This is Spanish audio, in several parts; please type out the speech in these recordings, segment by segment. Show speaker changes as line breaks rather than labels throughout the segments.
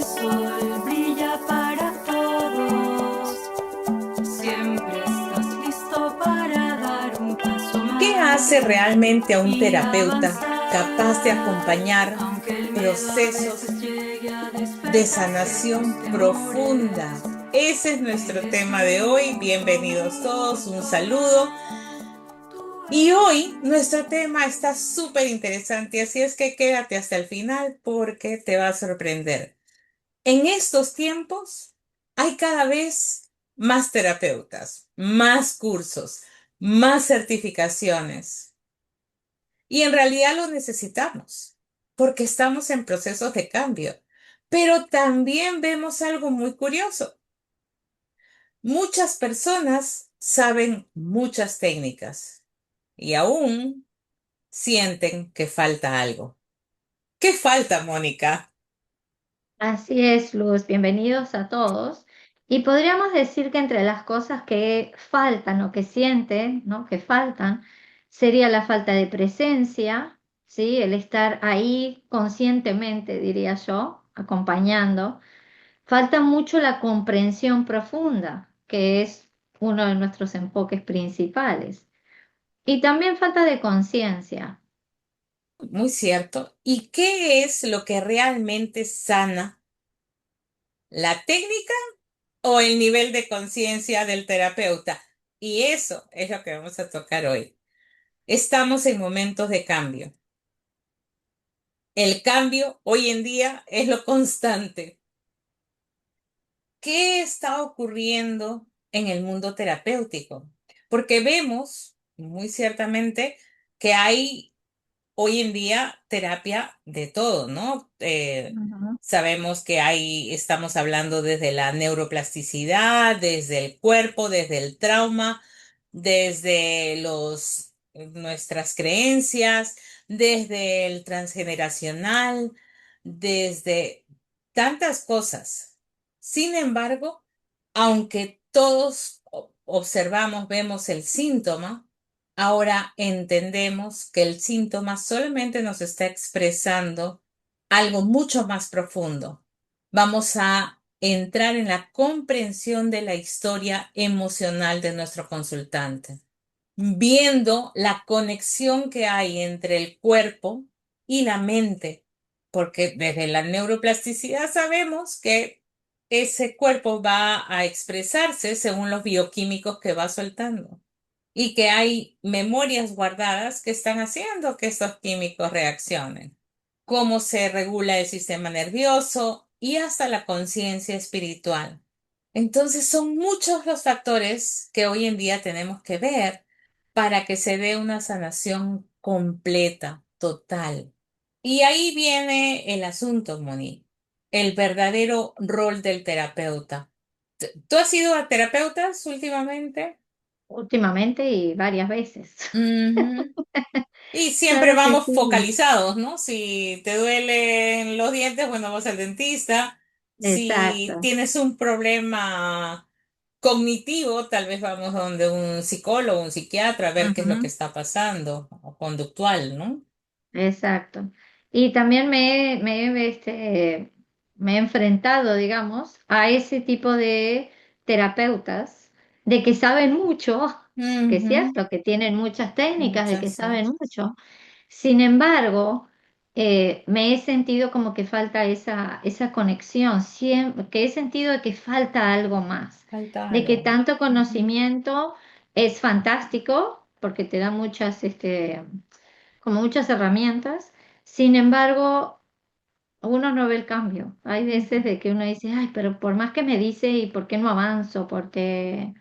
sol brilla para todos. Siempre estás listo para dar un paso
¿Qué hace
más
realmente a un
y
terapeuta capaz de
avanzar.
acompañar
Aunque el miedo a veces
procesos
llegue a
de
despertarte tus
sanación
temores,
profunda? Ese es nuestro
eres
tema de hoy.
tú,
Bienvenidos todos, un saludo.
tú
Y
eres
hoy nuestro
tú.
tema está súper interesante, así es que quédate hasta el final porque te va a sorprender. En estos tiempos hay cada vez más terapeutas, más cursos, más certificaciones. Y en realidad lo necesitamos, porque estamos en procesos de cambio. Pero también vemos algo muy curioso. Muchas personas saben muchas técnicas y aún sienten que falta algo. ¿Qué falta, Mónica?
Así es, Luz, bienvenidos a todos. Y podríamos decir que entre las cosas que faltan o que sienten, ¿no? Que faltan, sería la falta de presencia, ¿sí? El estar ahí conscientemente, diría yo, acompañando. Falta mucho la comprensión profunda, que es uno de nuestros enfoques principales. Y también falta de conciencia.
Muy cierto. ¿Y qué es lo que realmente sana? ¿La técnica o el nivel de conciencia del terapeuta? Y eso es lo que vamos a tocar hoy. Estamos en momentos de cambio. El cambio hoy en día es lo constante. ¿Qué está ocurriendo en el mundo terapéutico? Porque vemos muy ciertamente que hay hoy en día terapia de todo, ¿no?
Ujú.
Sabemos que estamos hablando desde la neuroplasticidad, desde el cuerpo, desde el trauma, desde nuestras creencias, desde el transgeneracional, desde tantas cosas. Sin embargo, aunque todos observamos, vemos el síntoma, ahora entendemos que el síntoma solamente nos está expresando algo mucho más profundo. Vamos a entrar en la comprensión de la historia emocional de nuestro consultante, viendo la conexión que hay entre el cuerpo y la mente, porque desde la neuroplasticidad sabemos que ese cuerpo va a expresarse según los bioquímicos que va soltando y que hay memorias guardadas que están haciendo que estos químicos reaccionen, cómo se regula el sistema nervioso y hasta la conciencia espiritual. Entonces son muchos los factores que hoy en día tenemos que ver para que se dé una sanación completa, total. Y ahí viene el asunto, Moni, el verdadero rol del terapeuta. ¿Tú has ido a terapeutas últimamente?
Últimamente y varias veces.
Ujú. Y siempre
Claro que
vamos
sí.
focalizados, ¿no? Si te duelen los dientes, bueno, vas al dentista. Si
Exacto.
tienes un problema cognitivo, tal vez vamos donde un psicólogo, un psiquiatra, a ver qué es lo que
Ujú.
está pasando, o conductual, ¿no?
Exacto. Y también me he enfrentado, digamos, a ese tipo de terapeutas, de que saben mucho, que es
Ujú.
cierto, que tienen muchas técnicas, de que
Muchas, sí.
saben mucho. Sin embargo, me he sentido como que falta esa conexión, que he sentido de que falta algo más,
Falta
de que
algo.
tanto
Ujú.
conocimiento es fantástico, porque te da como muchas herramientas. Sin embargo, uno no ve el cambio. Hay veces
Ujú.
de que uno dice, ay, pero por más que me dice, ¿y por qué no avanzo? Porque,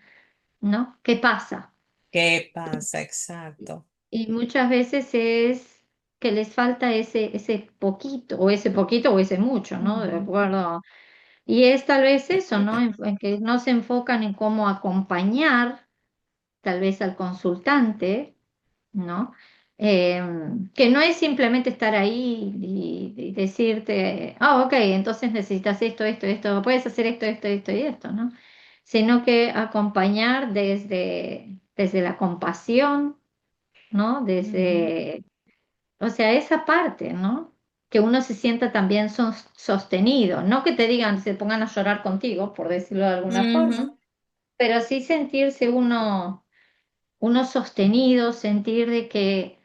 ¿no? ¿Qué pasa?
¿Qué pasa? Exacto.
Y muchas veces es que les falta ese poquito o ese mucho, ¿no? De
Ujú.
acuerdo. Y es tal vez eso, ¿no? En que no se enfocan en cómo acompañar tal vez al consultante, ¿no? Eh, que no es simplemente estar ahí y decirte, ah, ok, entonces necesitas esto, puedes hacer esto y esto, ¿no? Sino que acompañar desde la compasión, ¿no?
Ujú.
O sea, esa parte, ¿no? que uno se sienta también sostenido, no que te digan, se pongan a llorar contigo, por decirlo de alguna forma,
Ujú,
pero sí sentirse uno sostenido, sentir de que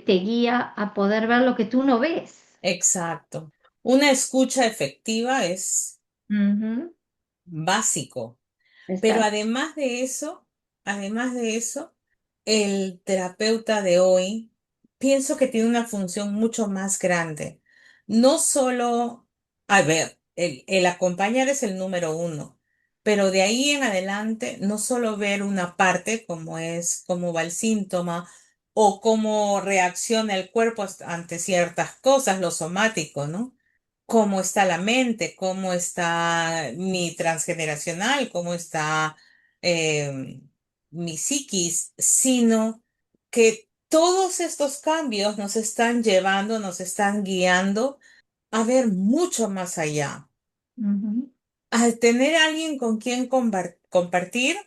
te guía a poder ver lo que tú no ves.
exacto. Una escucha efectiva es
Ujú,
básico. Pero
exacto.
además de eso, el terapeuta de hoy pienso que tiene una función mucho más grande. No solo, a ver, el acompañar es el número uno, pero de ahí en adelante, no solo ver una parte, como es cómo va el síntoma o cómo reacciona el cuerpo ante ciertas cosas, lo somático, ¿no? Cómo está la mente, cómo está mi transgeneracional, cómo está eh, mi psiquis, sino que todos estos cambios nos están llevando, nos están guiando a ver mucho más allá.
Ujú,
Al tener a alguien con quien compartir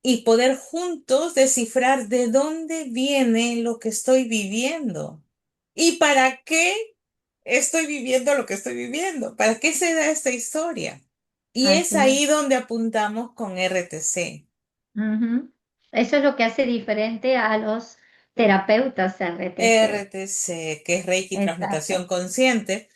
y poder juntos descifrar de dónde viene lo que estoy viviendo y para qué estoy viviendo lo que estoy viviendo, para qué se da esta historia. Y es
así es.
ahí donde apuntamos con RTC.
Ujú. Eso es lo que hace diferente a los terapeutas RTC.
RTC, que es Reiki
Exacto.
Transmutación Consciente,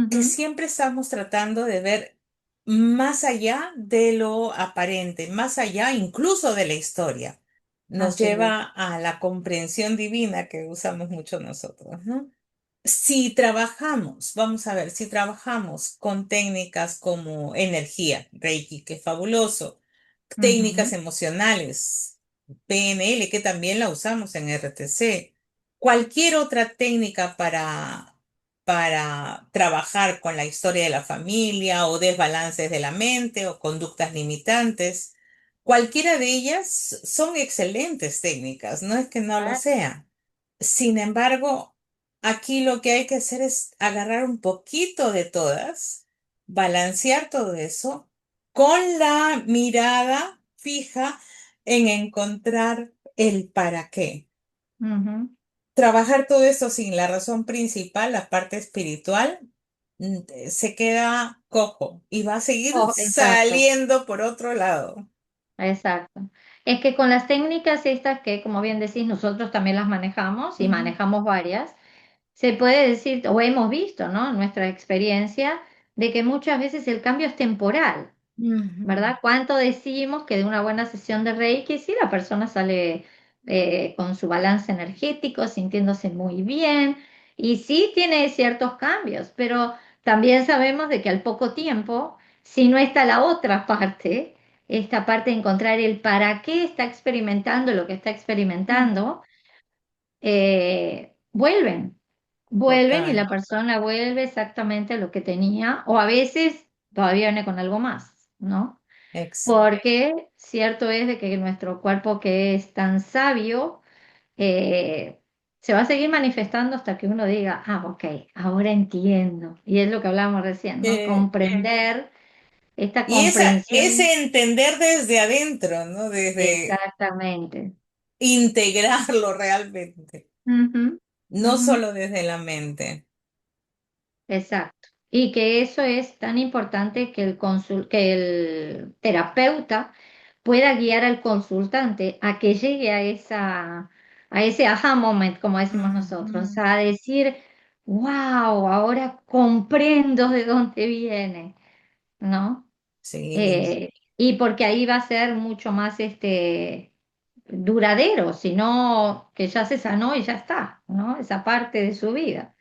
que
Ujú,
siempre estamos tratando de ver más allá de lo aparente, más allá incluso de la historia. Nos
así es.
lleva a la comprensión divina que usamos mucho nosotros, ¿no? Si trabajamos, vamos a ver, si trabajamos con técnicas como energía, Reiki, que es fabuloso, técnicas
Ujú,
emocionales, PNL, que también la usamos en RTC, cualquier otra técnica para trabajar con la historia de la familia o desbalances de la mente o conductas limitantes, cualquiera de ellas son excelentes técnicas, no es que no lo
claro.
sean. Sin embargo, aquí lo que hay que hacer es agarrar un poquito de todas, balancear todo eso con la mirada fija en encontrar el para qué.
Ujú.
Trabajar todo eso sin la razón principal, la parte espiritual, se queda cojo y va a seguir
Oh, exacto.
saliendo por otro lado.
Exacto. Es que con las técnicas estas que, como bien decís, nosotros también las manejamos y
Ujú,
manejamos varias, se puede decir, o hemos visto, ¿no? En nuestra experiencia, de que muchas veces el cambio es temporal.
ujú,
¿Verdad? ¿Cuánto decimos que de una buena sesión de Reiki, sí, la persona sale con su balance energético, sintiéndose muy bien, y sí tiene ciertos cambios, pero también sabemos de que al poco tiempo, si no está la otra parte, esta parte de encontrar el para qué está experimentando lo que está
ujú.
experimentando, vuelven, vuelven y
Total.
la persona vuelve exactamente a lo que tenía, o a veces todavía viene con algo más, ¿no? Porque cierto es de que nuestro cuerpo que es tan sabio eh, se va a seguir manifestando hasta que uno diga, ah, ok, ahora entiendo. Y es lo que hablábamos recién, ¿no? Comprender, esta
Y
comprensión.
ese entender desde adentro, ¿no? Desde
Exactamente.
integrarlo realmente,
Ujú,
no
ujú.
solo desde la mente.
Exacto. Y que eso es tan importante que que el terapeuta pueda guiar al consultante a que llegue a ese aha moment, como decimos nosotros,
Ujú.
a decir, wow, ahora comprendo de dónde viene, ¿no?
Sí.
Y porque ahí va a ser mucho más duradero, sino que ya se sanó y ya está, ¿no? Esa parte de su vida.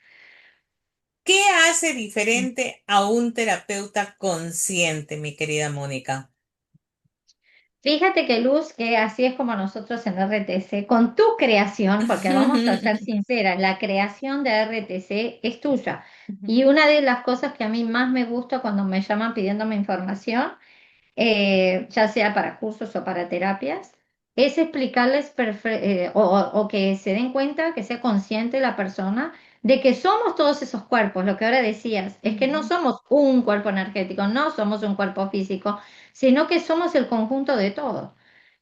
¿Qué hace diferente a un terapeuta consciente, mi querida Mónica?
Fíjate que Luz, que así es como nosotros en RTC, con tu creación, porque vamos a ser sinceras, la creación de RTC es tuya. Y una de las cosas que a mí más me gusta cuando me llaman pidiéndome información ya sea para cursos o para terapias, es explicarles o que se den cuenta, que sea consciente la persona de que somos todos esos cuerpos. Lo que ahora decías, es que no
Ujú.
somos un cuerpo energético, no somos un cuerpo físico, sino que somos el conjunto de todo.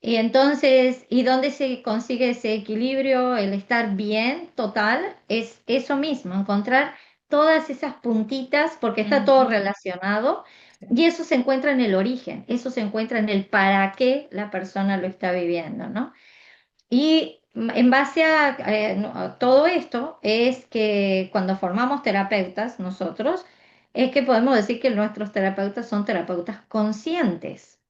Y entonces, ¿y dónde se consigue ese equilibrio, el estar bien total? Es eso mismo, encontrar todas esas puntitas, porque está todo
Ujú.
relacionado, y
Sí.
eso se encuentra en el origen, eso se encuentra en el para qué la persona lo está viviendo, ¿no? Y en base a todo esto es que cuando formamos terapeutas, nosotros, es que podemos decir que nuestros terapeutas son terapeutas conscientes.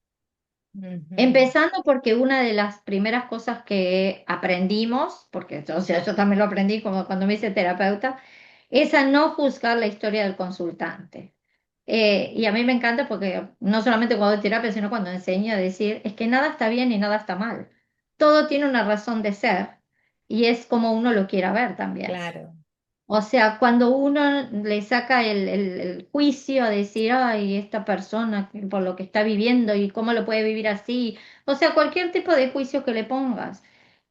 Ujú.
Empezando porque una de las primeras cosas que aprendimos, porque o sea, yo también lo aprendí como cuando me hice terapeuta, es a no juzgar la historia del consultante. Y a mí me encanta porque no solamente cuando doy terapia, sino cuando enseño a decir, es que nada está bien y nada está mal. Todo tiene una razón de ser y es como uno lo quiera ver también.
Claro.
O sea, cuando uno le saca el juicio a decir, ay, esta persona por lo que está viviendo y cómo lo puede vivir así, o sea, cualquier tipo de juicio que le pongas,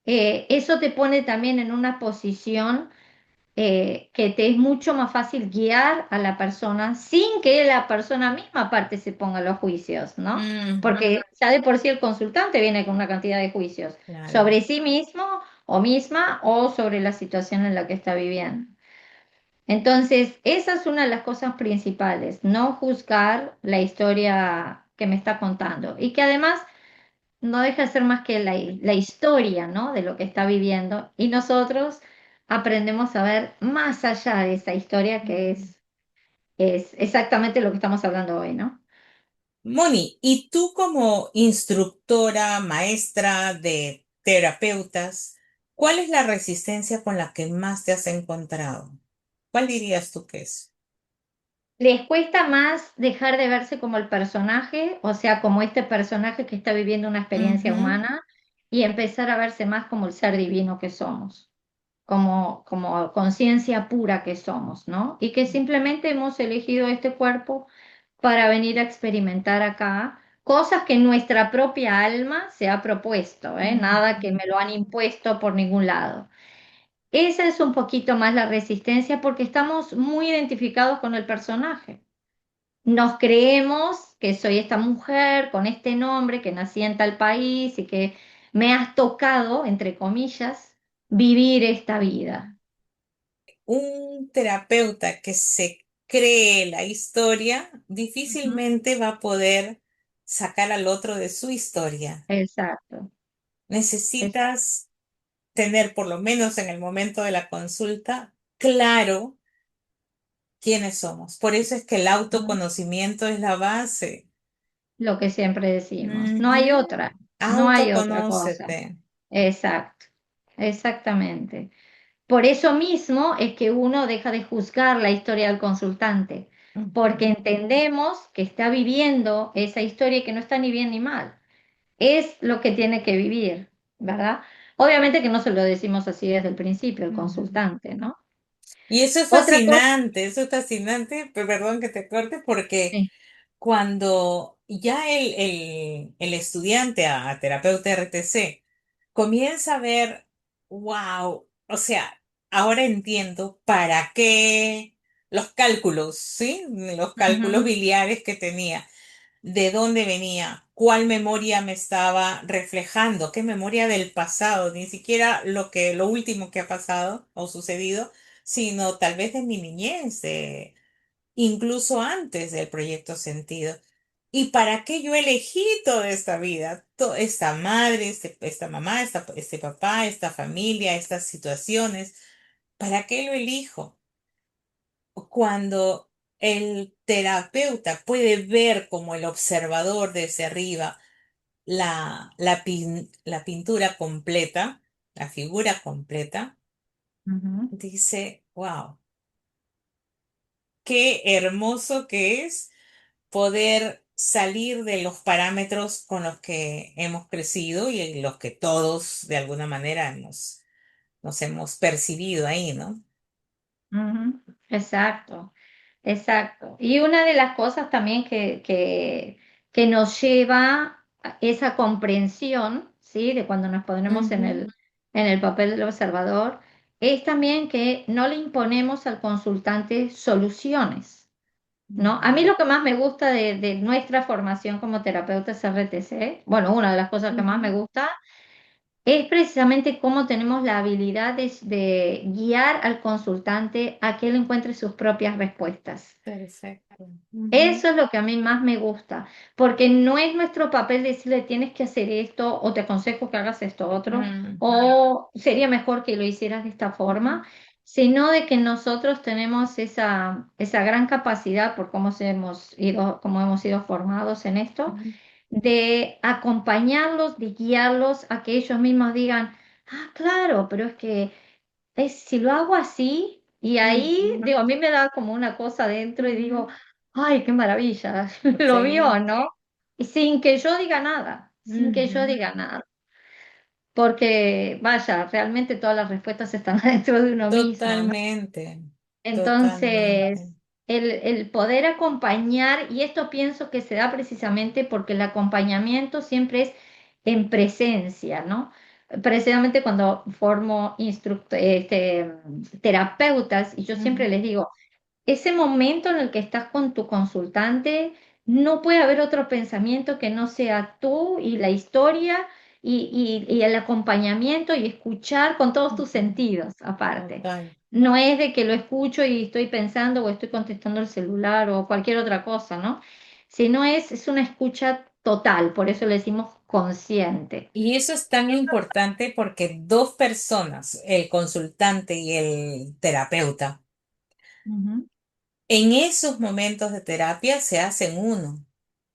eso te pone también en una posición que te es mucho más fácil guiar a la persona sin que la persona misma aparte se ponga los juicios, ¿no?
Ujú.
Porque ya de por sí el consultante viene con una cantidad de juicios
Claro.
sobre sí mismo o misma o sobre la situación en la que está viviendo. Entonces, esa es una de las cosas principales, no juzgar la historia que me está contando y que además no deja de ser más que la historia, ¿no? De lo que está viviendo y nosotros aprendemos a ver más allá de esa historia que
Ujú.
es exactamente lo que estamos hablando hoy, ¿no?
Moni, ¿y tú como instructora, maestra de terapeutas, cuál es la resistencia con la que más te has encontrado? ¿Cuál dirías tú que es?
Les cuesta más dejar de verse como el personaje, o sea, como este personaje que está viviendo una experiencia
Ujú.
humana y empezar a verse más como el ser divino que somos. Como conciencia pura que somos, ¿no? Y que simplemente hemos elegido este cuerpo para venir a experimentar acá cosas que nuestra propia alma se ha propuesto, ¿eh? Nada que
Ujú.
me lo han impuesto por ningún lado. Esa es un poquito más la resistencia porque estamos muy identificados con el personaje. Nos creemos que soy esta mujer con este nombre, que nací en tal país y que me has tocado, entre comillas, vivir esta vida.
Un terapeuta que se cree la historia
Ujú.
difícilmente va a poder sacar al otro de su historia.
Exacto. Es-
Necesitas tener, por lo menos en el momento de la consulta, claro quiénes somos. Por eso es que el
Ujú.
autoconocimiento es la base.
Lo que siempre decimos. No hay
Ujú.
otra, no hay otra cosa.
Autoconócete.
Exacto, exactamente. Por eso mismo es que uno deja de juzgar la historia del consultante, porque
Ujú.
entendemos que está viviendo esa historia y que no está ni bien ni mal. Es lo que tiene que vivir, ¿verdad? Obviamente que no se lo decimos así desde el principio, el
Ujú.
consultante, ¿no?
Y
Otra cosa,
eso es fascinante, perdón que te corte, porque
sí.
cuando ya el estudiante a terapeuta RTC comienza a ver, wow, o sea, ahora entiendo para qué los cálculos, ¿sí? Los cálculos
Ujú,
biliares que tenía, de dónde venía, cuál memoria me estaba reflejando, qué memoria del pasado, ni siquiera lo último que ha pasado o sucedido, sino tal vez de mi niñez, incluso antes del proyecto Sentido. ¿Y para qué yo elegí toda esta vida? Esta madre, esta mamá, este papá, esta familia, estas situaciones. ¿Para qué lo elijo? Cuando el terapeuta puede ver como el observador desde arriba la pintura completa, la figura completa,
ujú,
dice, wow, qué hermoso que es poder salir de los parámetros con los que hemos crecido y en los que todos de alguna manera nos hemos percibido ahí, ¿no?
ujú. Exacto, exacto. Y una de las cosas también que nos lleva a esa comprensión, ¿sí? De cuando nos ponemos
Ujú.
en el papel del observador, es también que no le imponemos al consultante soluciones, ¿no? A mí lo que más me gusta de nuestra formación como terapeutas RTC, bueno, una de las cosas que más me
Ujú.
gusta es precisamente cómo tenemos la habilidad de guiar al consultante a que él encuentre sus propias respuestas.
Perfecto. Ujú.
Eso es lo que a mí más me gusta, porque no es nuestro papel decirle tienes que hacer esto o te aconsejo que hagas esto otro,
Mm,
o sería mejor que lo hicieras de esta forma, sino de que nosotros tenemos esa gran capacidad por cómo hemos sido formados en esto,
ujú,
de acompañarlos, de guiarlos a que ellos mismos digan, ah, claro, pero es que si lo hago así, y ahí,
ujú,
digo, a mí me da como una cosa dentro y digo,
ujú.
ay, qué maravilla, lo vio,
Sí.
¿no? Y sin que yo diga nada, sin que yo
Ujú.
diga nada, porque vaya, realmente todas las respuestas están dentro de uno mismo, ¿no?
Totalmente, totalmente.
Entonces, el poder acompañar, y esto pienso que se da precisamente porque el acompañamiento siempre es en presencia, ¿no? Precisamente cuando formo terapeutas, y yo siempre les
Ujú,
digo, ese momento en el que estás con tu consultante, no puede haber otro pensamiento que no sea tú y la historia y el acompañamiento y escuchar con todos tus
ujú.
sentidos aparte.
Total.
No es de que lo escucho y estoy pensando o estoy contestando el celular o cualquier otra cosa, ¿no? Sino es una escucha total, por eso le decimos consciente.
Y eso es tan importante porque dos personas, el consultante y el terapeuta,
Ujú,
en esos momentos de terapia se hacen uno.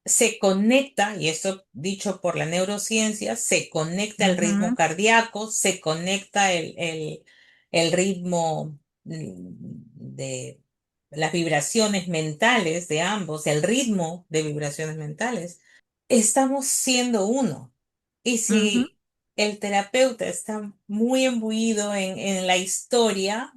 Se conecta, y esto dicho por la neurociencia, se conecta el ritmo
ujú,
cardíaco, se conecta el ritmo de las vibraciones mentales de ambos, el ritmo de vibraciones mentales. Estamos siendo uno. Y
ujú.
si el terapeuta está muy imbuido en la historia,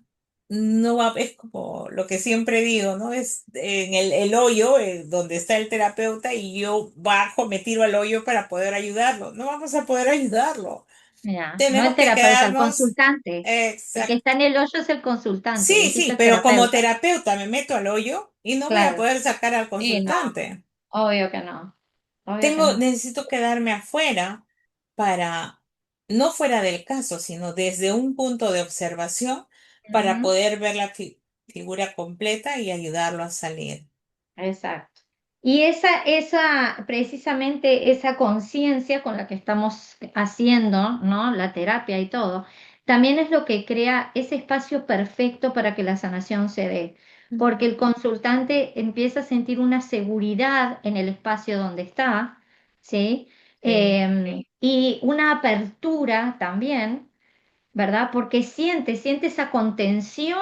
no va, es como lo que siempre digo, ¿no? Es en el hoyo donde está el terapeuta y yo bajo, me tiro al hoyo para poder ayudarlo. No vamos a poder ayudarlo.
Mira, no el
Tenemos que
terapeuta, el
quedarnos.
consultante. El que está
Exacto.
en el hoyo es el consultante,
Sí,
dijiste
sí,
el
pero como
terapeuta.
terapeuta me meto al hoyo y no voy a
Claro.
poder sacar al
Sí, no,
consultante.
obvio que no, obvio que no.
Necesito quedarme afuera para, no fuera del caso, sino desde un punto de observación para
Ujú,
poder ver la figura completa y ayudarlo a salir.
exacto. Y precisamente esa conciencia con la que estamos haciendo, ¿no? La terapia y todo, también es lo que crea ese espacio perfecto para que la sanación se dé. Porque
Ujú.
el consultante empieza a sentir una seguridad en el espacio donde está, ¿sí?
Sí.
Y una apertura también, ¿verdad? Porque siente esa contención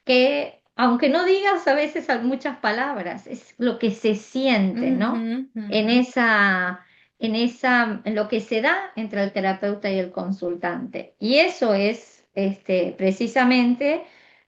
que, aunque no digas a veces muchas palabras, es lo que se siente, ¿no?
Ujú,
En
ujú.
esa, en lo que se da entre el terapeuta y el consultante. Y eso es, precisamente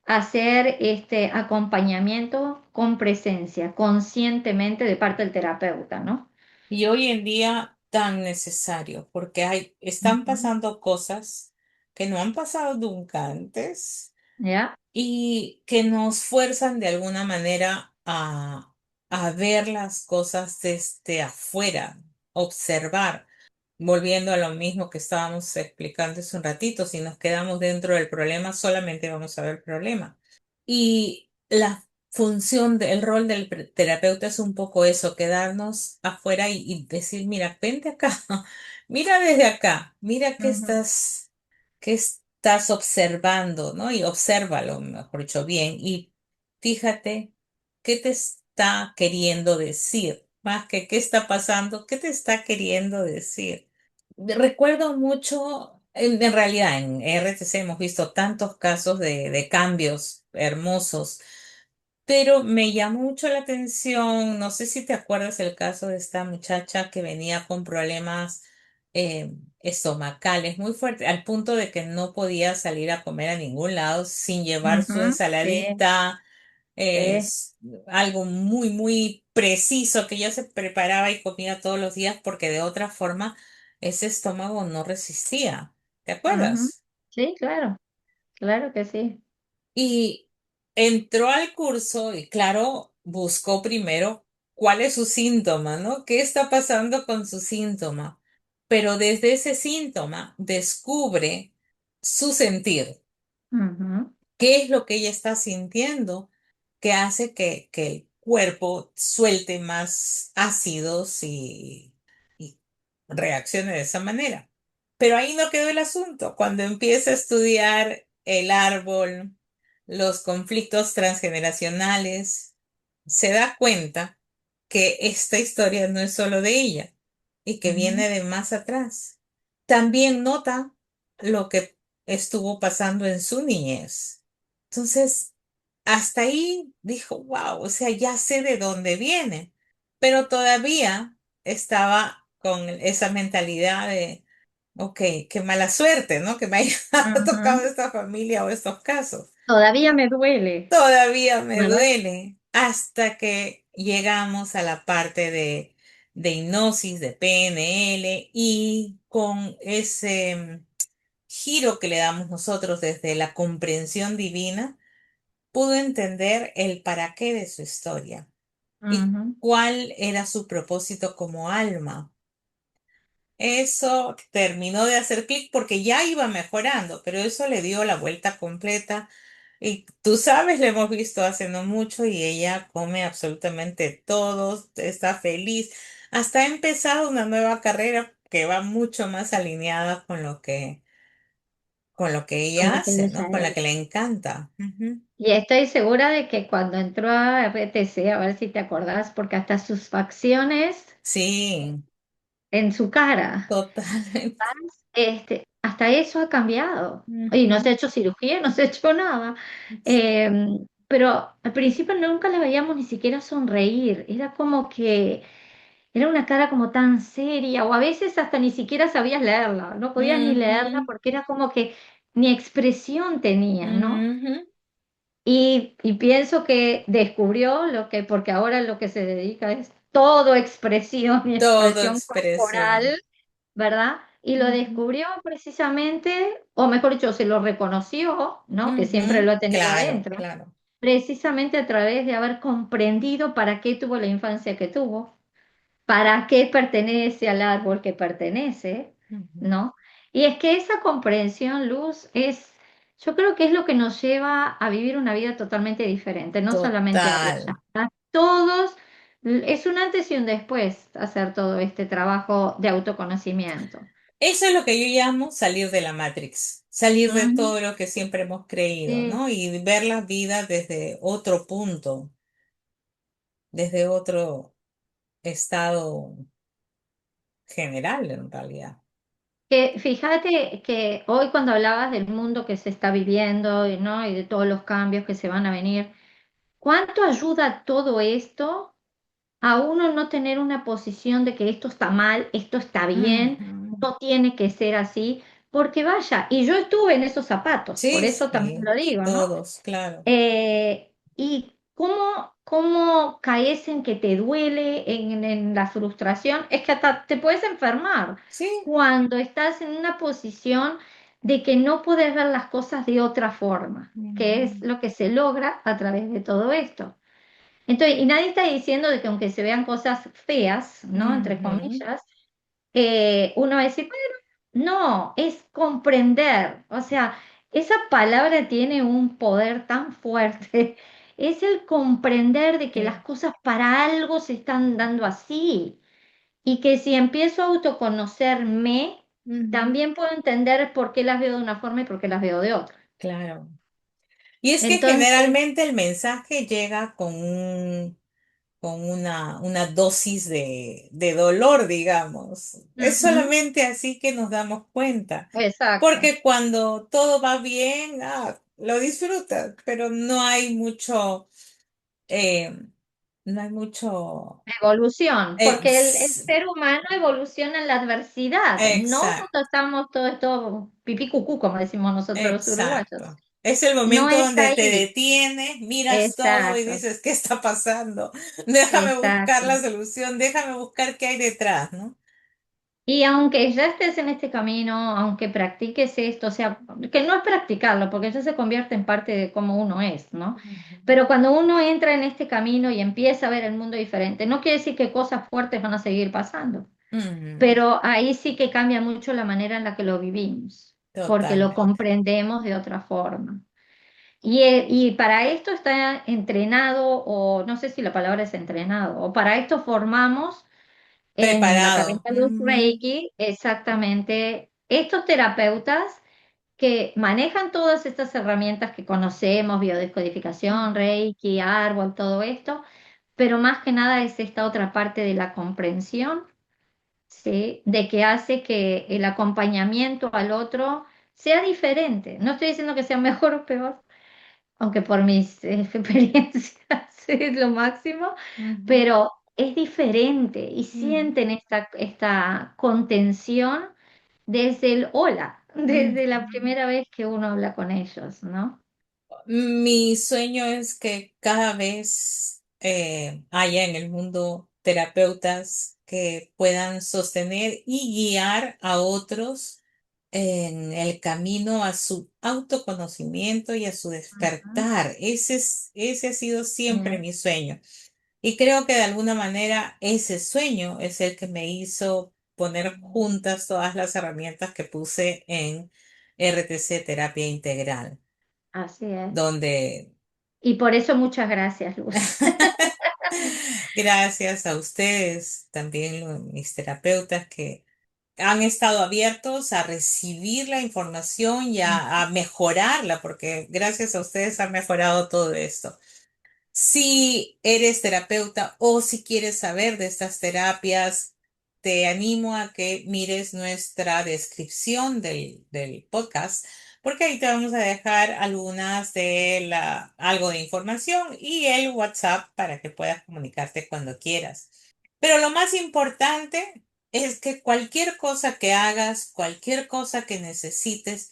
hacer este acompañamiento con presencia, conscientemente de parte del terapeuta, ¿no?
Y hoy en día tan necesario, porque están
Ujú.
pasando cosas que no han pasado nunca antes
¿Ya?
y que nos fuerzan de alguna manera a ver las cosas desde afuera, observar. Volviendo a lo mismo que estábamos explicando hace un ratito, si nos quedamos dentro del problema, solamente vamos a ver el problema. Y la el rol del terapeuta es un poco eso, quedarnos afuera y decir, mira, vente acá, mira desde acá, mira
Ujú,
qué estás observando, ¿no? Y obsérvalo, mejor dicho, bien, y fíjate qué te está queriendo decir, más que qué está pasando, qué te está queriendo decir. Recuerdo mucho, en realidad en RTC hemos visto tantos casos de cambios hermosos, pero me llamó mucho la atención, no sé si te acuerdas el caso de esta muchacha que venía con problemas estomacales muy fuertes, al punto de que no podía salir a comer a ningún lado sin llevar su
ujú, sí,
ensaladita,
sí,
es algo muy, muy preciso que ella se preparaba y comía todos los días porque de otra forma ese estómago no resistía. ¿Te
ujú,
acuerdas?
sí, claro, claro que sí.
Y entró al curso y claro, buscó primero cuál es su síntoma, ¿no? ¿Qué está pasando con su síntoma? pero desde ese síntoma descubre su sentir.
Ujú,
¿Qué es lo que ella está sintiendo que hace que el cuerpo suelte más ácidos y reaccione de esa manera? Pero ahí no quedó el asunto. Cuando empieza a estudiar el árbol, los conflictos transgeneracionales, se da cuenta que esta historia no es solo de ella y que
ujú,
viene de más atrás. También nota lo que estuvo pasando en su niñez. Entonces, hasta ahí dijo, wow, o sea, ya sé de dónde viene, pero todavía estaba con esa mentalidad de, ok, qué mala suerte, ¿no? Que me haya tocado
ujú.
esta familia o estos casos.
Todavía me duele,
Todavía me
¿verdad?
duele hasta que llegamos a la parte de hipnosis, de PNL y con ese giro que le damos nosotros desde la comprensión divina, pudo entender el para qué de su historia y
Ujú.
cuál era su propósito como alma. Eso terminó de hacer clic porque ya iba mejorando, pero eso le dio la vuelta completa. Y tú sabes, le hemos visto hace no mucho y ella come absolutamente todo, está feliz. Hasta ha empezado una nueva carrera que va mucho más alineada con lo que
Con
ella
lo que
hace, ¿no?
ella
Con la que
es.
le encanta. Ujú.
Y estoy segura de que cuando entró a RTC, a ver si te acordás, porque hasta sus facciones
Sí,
en su cara,
totalmente.
hasta eso ha cambiado. Y no se ha
Ujú.
hecho cirugía, no se ha hecho nada. Eh, pero al principio nunca le veíamos ni siquiera sonreír. Era como que era una cara como tan seria, o a veces hasta ni siquiera sabías leerla, no podías ni leerla
Ujú,
porque era como que ni expresión tenía, ¿no?
ujú.
Y pienso que descubrió lo que, porque ahora lo que se dedica es todo expresión y
Todo
expresión
expresión.
corporal, ¿verdad? Y lo
Ujú,
descubrió precisamente, o mejor dicho, se lo reconoció, ¿no? Que siempre
ujú.
lo ha tenido
Claro,
adentro,
claro.
precisamente a través de haber comprendido para qué tuvo la infancia que tuvo, para qué pertenece al árbol que pertenece,
Ujú.
¿no? Y es que esa comprensión, Luz, yo creo que es lo que nos lleva a vivir una vida totalmente diferente, no solamente a ella.
Total.
A todos, es un antes y un después hacer todo este trabajo de autoconocimiento.
Eso es lo que yo llamo salir de la Matrix, salir de
Ujú,
todo lo que siempre hemos creído,
sí.
¿no? Y ver la vida desde otro punto, desde otro estado general, en realidad.
Que fíjate que hoy cuando hablabas del mundo que se está viviendo, ¿no? Y de todos los cambios que se van a venir, ¿cuánto ayuda todo esto a uno no tener una posición de que esto está mal, esto está bien,
Ujú.
no tiene que ser así? Porque vaya, y yo estuve en esos zapatos, por
Sí,
eso también lo
sí,
digo, ¿no?
todos, claro.
Y cómo caes en que te duele, en la frustración, es que hasta te puedes enfermar
Sí.
cuando estás en una posición de que no puedes ver las cosas de otra forma, que es
Ujú,
lo que se logra a través de todo esto. Entonces, y nadie está diciendo de que aunque se vean cosas feas, ¿no? Entre
ujú.
comillas, uno va a decir, bueno, no, es comprender. O sea, esa palabra tiene un poder tan fuerte. Es el comprender de que las
Sí.
cosas para algo se están dando así. Y que si empiezo a autoconocerme,
Ujú.
también puedo entender por qué las veo de una forma y por qué las veo de otra.
Claro. Y es que
Entonces,
generalmente el mensaje llega con una dosis de dolor, digamos. Es
ujú,
solamente así que nos damos cuenta.
exacto.
Porque cuando todo va bien, lo disfrutas, pero eh, no hay mucho,
Evolución, porque el
ex-
ser humano evoluciona en la adversidad, no cuando
exacto,
estamos todo pipí cucú, como decimos nosotros los uruguayos.
exacto. Es el
No
momento
es
donde te
ahí.
detienes, miras todo y
Exacto,
dices, ¿qué está pasando? Déjame buscar
exacto.
la solución, déjame buscar qué hay detrás, ¿no?
Y aunque ya estés en este camino, aunque practiques esto, o sea, que no es practicarlo, porque eso se convierte en parte de cómo uno es, ¿no?
Ujú.
Pero cuando uno entra en este camino y empieza a ver el mundo diferente, no quiere decir que cosas fuertes van a seguir pasando.
Ujú.
Pero ahí sí que cambia mucho la manera en la que lo vivimos, porque lo
Totalmente.
comprendemos de otra forma. Y para esto está entrenado, o no sé si la palabra es entrenado, o para esto formamos en la Academia
Preparado.
Luz
Ujú.
Reiki exactamente estos terapeutas que manejan todas estas herramientas que conocemos, biodescodificación, Reiki, árbol, todo esto, pero más que nada es esta otra parte de la comprensión, ¿sí? De que hace que el acompañamiento al otro sea diferente. No estoy diciendo que sea mejor o peor, aunque por mis experiencias es lo máximo,
Ujú.
pero es diferente y
Ujú.
sienten esta contención desde el hola, desde la
Ujú.
primera vez que uno habla con ellos, ¿no?
Mi sueño es que cada vez haya en el mundo terapeutas que puedan sostener y guiar a otros en el camino a su autoconocimiento y a su
Ujú.
despertar. Ese ha sido siempre
Bien.
mi sueño. Y creo que de alguna manera ese sueño es el que me hizo poner juntas todas las herramientas que puse en RTC Terapia Integral,
Así es.
donde
Y por eso muchas gracias, Luz.
gracias a ustedes, también mis terapeutas que han estado abiertos a recibir la información y a mejorarla, porque gracias a ustedes han mejorado todo esto. Si eres terapeuta o si quieres saber de estas terapias, te animo a que mires nuestra descripción del podcast, porque ahí te vamos a dejar algo de información y el WhatsApp para que puedas comunicarte cuando quieras. Pero lo más importante es que cualquier cosa que hagas, cualquier cosa que necesites,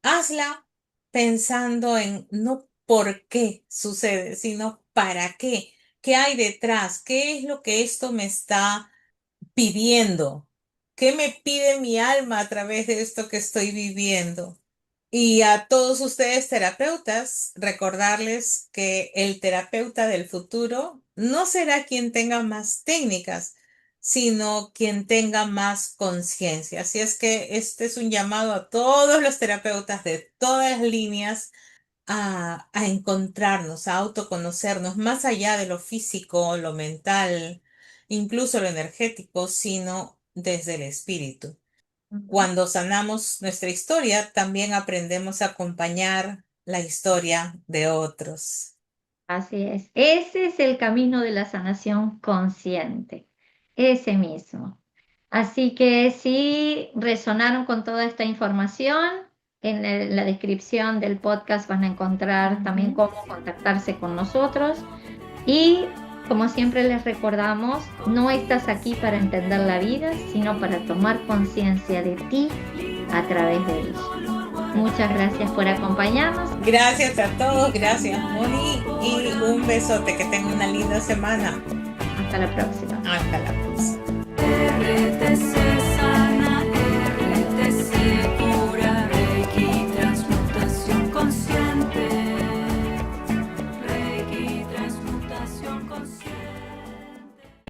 hazla pensando en no por qué sucede, sino para qué, qué hay detrás, qué es lo que esto me está pidiendo, qué me pide mi alma a través de esto que estoy viviendo. Y a todos ustedes terapeutas, recordarles que el terapeuta del futuro no será quien tenga más técnicas, sino quien tenga más conciencia. Así es que este es un llamado a todos los terapeutas de todas las líneas a encontrarnos, a autoconocernos, más allá de lo físico, lo mental, incluso lo energético, sino desde el espíritu.
Ujú.
Cuando sanamos nuestra historia, también aprendemos a acompañar la historia de otros.
Así es. Ese es el camino de la sanación consciente, ese mismo. Así que si resonaron con toda esta información, en la descripción del podcast van a encontrar también
Ujú.
cómo contactarse con nosotros. Y como siempre les recordamos, no estás aquí para entender la vida, sino para tomar conciencia de ti a través de ella. Muchas gracias por acompañarnos.
Gracias a todos, gracias Moni y un besote, que tengan una linda semana.
Hasta la próxima.
Hasta la próxima.
RTC